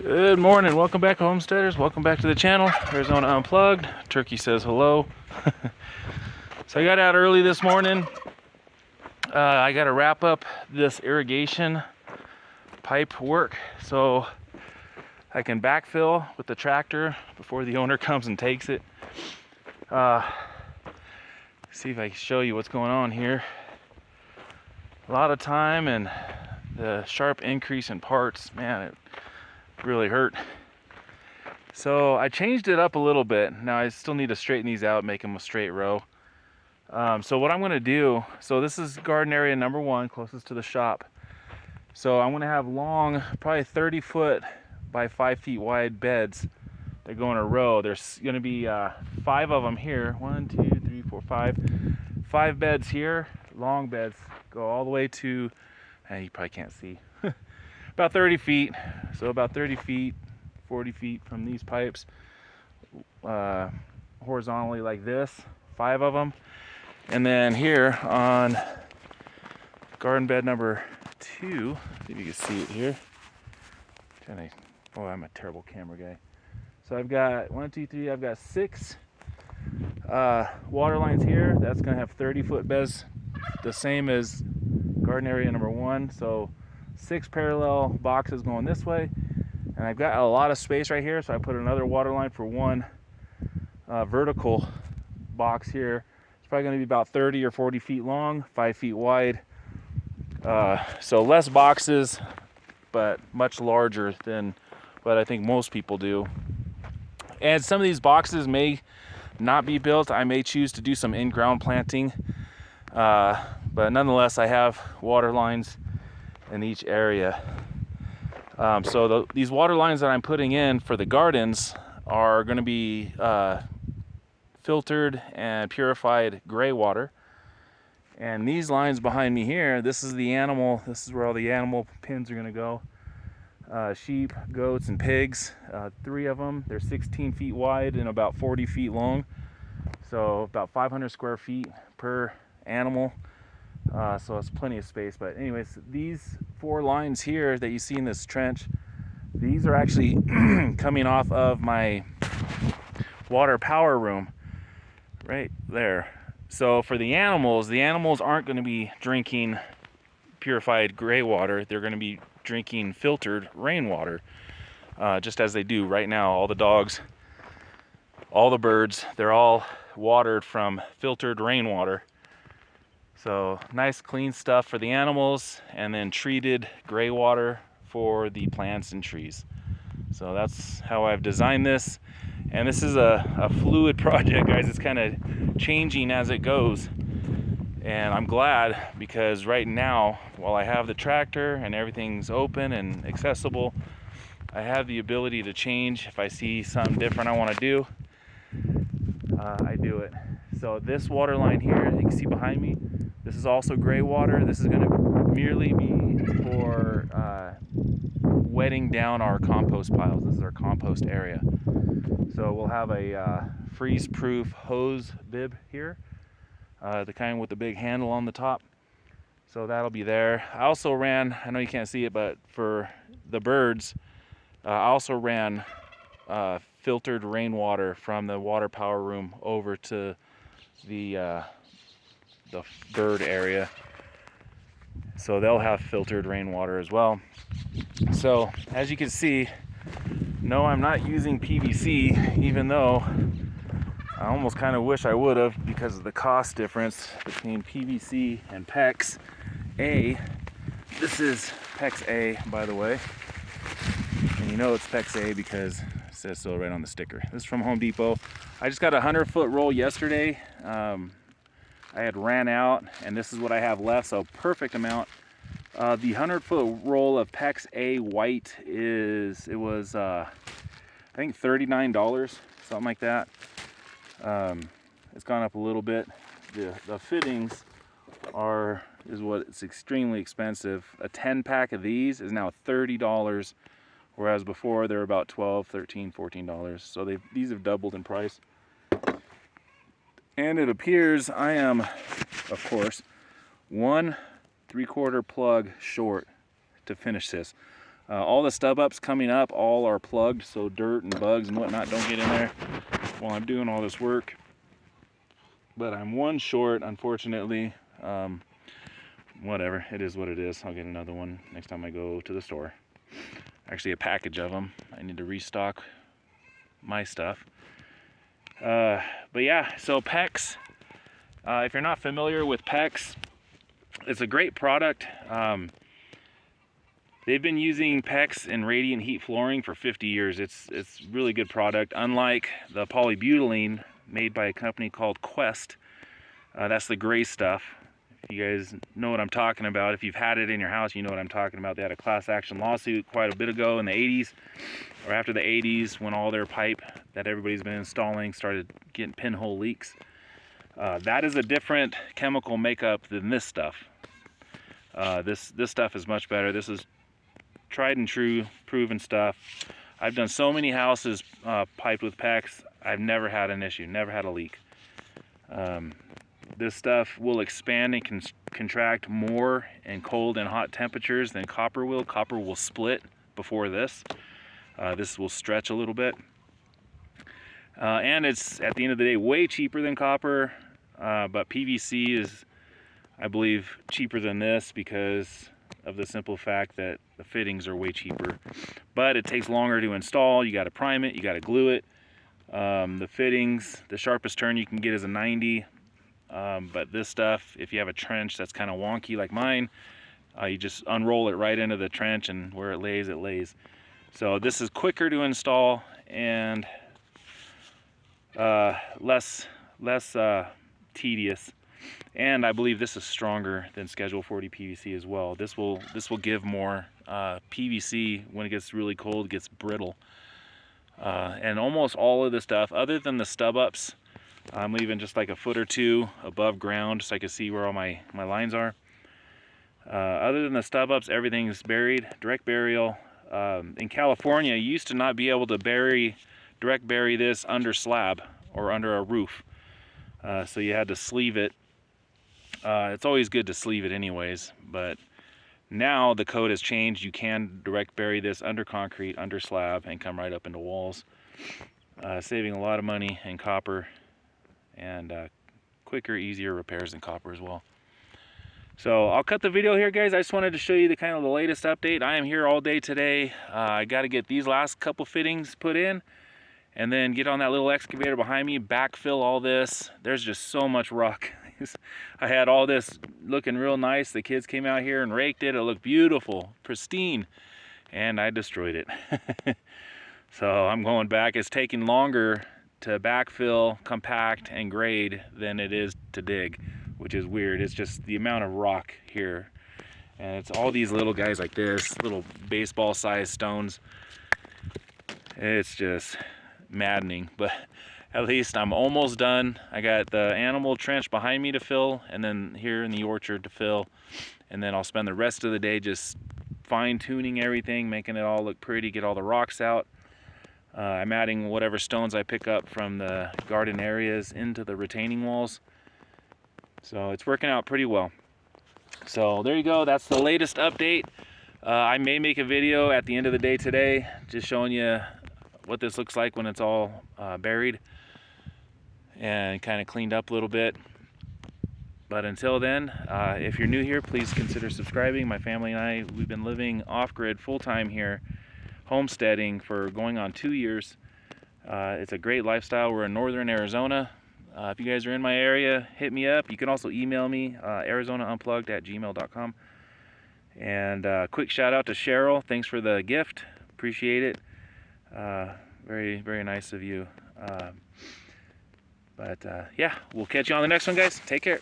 Good morning, welcome back homesteaders, welcome back to the channel. Arizona Unplugged. Turkey says hello. So I got out early this morning. I got to wrap up this irrigation pipe work so I can backfill with the tractor before the owner comes and takes it. See if I can show you what's going on here. A lot of time and the sharp increase in parts, man, it really hurt. So I changed it up a little bit. Now I still need to straighten these out, make them a straight row. So what I'm going to do, so this is garden area number 1, closest to the shop. So I'm going to have long, probably 30 foot by 5 feet wide beds that go in a row. There's going to be 5 of them here. 1, 2, 3, 4, 5. 5 beds here, long beds, go all the way to, you probably can't see, about 30 feet. So about 30 feet, 40 feet from these pipes, horizontally like this, 5 of them. And then here on garden bed number 2, see if you can see it here. Oh, I'm a terrible camera guy. So I've got 1, 2, 3, I've got 6 water lines here. That's gonna have 30 foot beds, the same as garden area number 1. So 6 parallel boxes going this way. And I've got a lot of space right here, so I put another water line for 1 vertical box here. It's probably going to be about 30 or 40 feet long, 5 feet wide. So less boxes, but much larger than what I think most people do. And some of these boxes may not be built. I may choose to do some in-ground planting. But nonetheless, I have water lines in each area. So these water lines that I'm putting in for the gardens are going to be filtered and purified gray water. And these lines behind me here, this is where all the animal pens are going to go. Sheep, goats, and pigs, 3 of them. They're 16 feet wide and about 40 feet long. So about 500 square feet per animal. So it's plenty of space. But anyways, these 4 lines here that you see in this trench, these are actually coming off of my water power room right there. So for the animals aren't going to be drinking purified gray water. They're going to be drinking filtered rainwater, just as they do right now. All the dogs, all the birds, they're all watered from filtered rainwater. So nice clean stuff for the animals, and then treated gray water for the plants and trees. So that's how I've designed this. And this is a fluid project, guys. It's kind of changing as it goes. And I'm glad, because right now, while I have the tractor and everything's open and accessible, I have the ability to change. If I see something different I want to do, I do it. So this water line here, you can see behind me, this is also gray water. This is going to merely be for wetting down our compost piles. This is our compost area. So we'll have a freeze-proof hose bib here, the kind with the big handle on the top. So that'll be there. I also ran, I know you can't see it, but for the birds, I also ran filtered rainwater from the water power room over to the bird area. So they'll have filtered rainwater as well. So as you can see, no, I'm not using PVC, even though I almost kind of wish I would have, because of the cost difference between PVC and PEX A. This is PEX A, by the way. And you know it's PEX A because it says so right on the sticker. This is from Home Depot. I just got a 100-foot roll yesterday. I had ran out, and this is what I have left, so perfect amount. The 100-foot roll of PEX A white was I think $39, something like that. It's gone up a little bit. The fittings it's extremely expensive. A 10-pack of these is now $30, whereas before they were about $12, $13, $14. So these have doubled in price. And it appears I am, of course, 1 3/4 plug short to finish this. All the stub ups coming up all are plugged, so dirt and bugs and whatnot don't get in there while I'm doing all this work. But I'm one short, unfortunately. Whatever, it is what it is. I'll get another one next time I go to the store. Actually, a package of them. I need to restock my stuff. But yeah, so PEX. If you're not familiar with PEX, it's a great product. They've been using PEX in radiant heat flooring for 50 years. It's really good product. Unlike the polybutylene made by a company called Quest, that's the gray stuff. If you guys know what I'm talking about, if you've had it in your house, you know what I'm talking about. They had a class action lawsuit quite a bit ago in the 80s, or after the 80s, when all their pipe that everybody's been installing started getting pinhole leaks. That is a different chemical makeup than this stuff. This stuff is much better. This is tried and true, proven stuff. I've done so many houses piped with PEX. I've never had an issue, never had a leak. This stuff will expand and contract more in cold and hot temperatures than copper will. Copper will split before this. This will stretch a little bit. And it's, at the end of the day, way cheaper than copper. But PVC is, I believe, cheaper than this because of the simple fact that the fittings are way cheaper. But it takes longer to install. You got to prime it, you got to glue it. The fittings, the sharpest turn you can get is a 90. But this stuff, if you have a trench that's kind of wonky like mine, you just unroll it right into the trench, and where it lays. So this is quicker to install and less tedious. And I believe this is stronger than Schedule 40 PVC as well. This will give more. PVC, when it gets really cold, gets brittle. And almost all of the stuff, other than the stub ups, I'm leaving just like a foot or two above ground so I can see where all my lines are. Other than the stub ups, everything's buried, direct burial. In California, you used to not be able to direct bury this under slab or under a roof. So you had to sleeve it. It's always good to sleeve it anyways, but now the code has changed. You can direct bury this under concrete, under slab, and come right up into walls, saving a lot of money in copper and quicker, easier repairs than copper as well. So I'll cut the video here, guys. I just wanted to show you the latest update. I am here all day today. I got to get these last couple fittings put in, and then get on that little excavator behind me, backfill all this. There's just so much rock. I had all this looking real nice. The kids came out here and raked it. It looked beautiful, pristine, and I destroyed it. So I'm going back. It's taking longer to backfill, compact, and grade than it is to dig, which is weird. It's just the amount of rock here. And it's all these little guys like this, little baseball-sized stones. It's just maddening, but at least I'm almost done. I got the animal trench behind me to fill, and then here in the orchard to fill, and then I'll spend the rest of the day just fine-tuning everything, making it all look pretty, get all the rocks out. I'm adding whatever stones I pick up from the garden areas into the retaining walls. So it's working out pretty well. So there you go, that's the latest update. I may make a video at the end of the day today, just showing you what this looks like when it's all buried and kind of cleaned up a little bit. But until then, if you're new here, please consider subscribing. My family and I, we've been living off-grid full-time here, homesteading for going on 2 years. It's a great lifestyle. We're in northern Arizona. If you guys are in my area, hit me up. You can also email me, arizonaunplugged@gmail.com. And quick shout out to Cheryl. Thanks for the gift. Appreciate it. Very, very nice of you. But yeah, we'll catch you on the next one, guys. Take care.